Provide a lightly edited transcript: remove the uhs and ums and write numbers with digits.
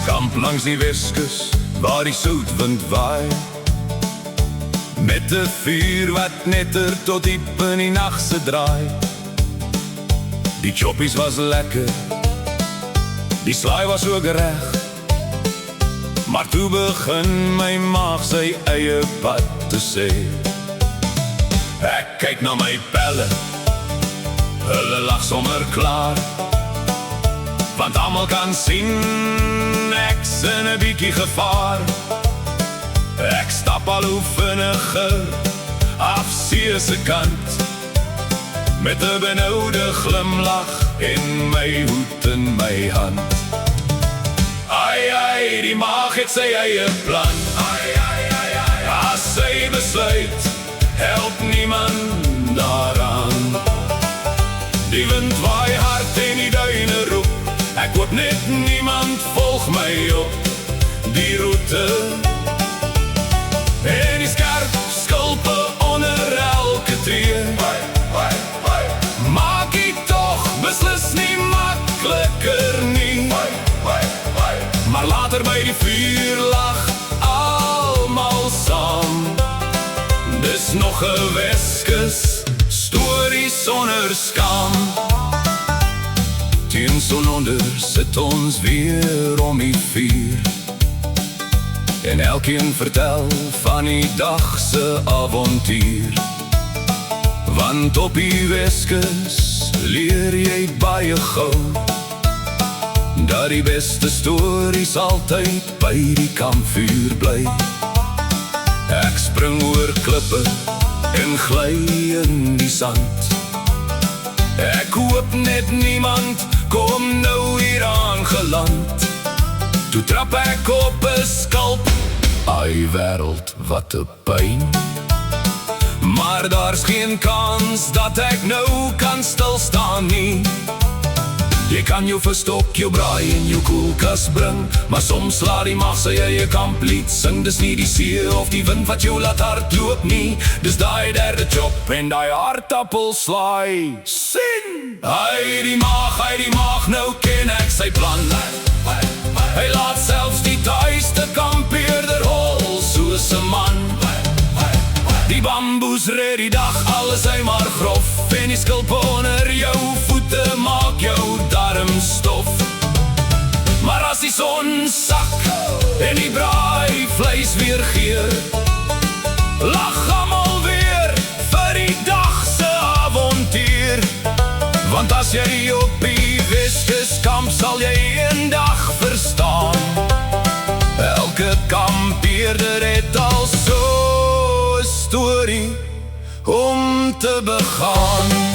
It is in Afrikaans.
Kamp langs die Weskus, waar die soutwind waai, met 'n vuur wat netter tot diep in die nag se draai. Die choppies was lekker, die slaai was ook reg, maar toe begin my maag sy eie pad te sê. Ek kyk na my pelle, hulle lag sommer klaar, want almal kan sien ek's in 'n bietjie gevaar. Ek stap al hoe vinniger af see se kant, met 'n benoude glimlach en my hoed in my hand. Ai, ai, die maag het sy eie plan. Ai, ai, ai, ai, as sy besluit, help niemand daaraan. Die wind waai hard en die duine roep, ek hoop net niemand volg my op die route. En die skerp skulpe onder elke tree, maak die tog beslis nie makliker nie. Maar later by die vuur lag almal saam. Dis nog 'n Weskus storie sonder skaam. Teen sononder sit ons weer om die vuur, en elkeen vertel van die dag se avontuur. Want op die Weskus leer jy baie gou, dat die beste stories altyd by die kampvuur bly. Ek spring oor klippe en gly in die sand. Ek hoop net niemand kom nou hier aangeland. Toe trap ek op 'n skalp, ai wêreld, wat 'n pyn. Maar daar's geen kans dat ek nou kan stilstaan nie. Jy kan jou verstok, jou braai en jou koelkas bring, maar soms laat die mag sy eie kamplied sing. Dis nie die see of die wind wat jou laat hardloop nie, dis daai derde chop en daai aardappelslaai. Sing! Hy die maag, nou ken ek sy plan. Hy laat selfs die tuiste kampeerder hol soos 'n man. Die bamboes red die dag, alles hy maar grof, en die skulp onder jou voete maak jou darmstof. Maar as die son sak en die braai vleis weer geur, lag almal weer vir die dag se avontuur. Want as jy op die Weskus kamp, sal jy eendag verstaan, elke kampeerder het al so 'n storie om te begaan.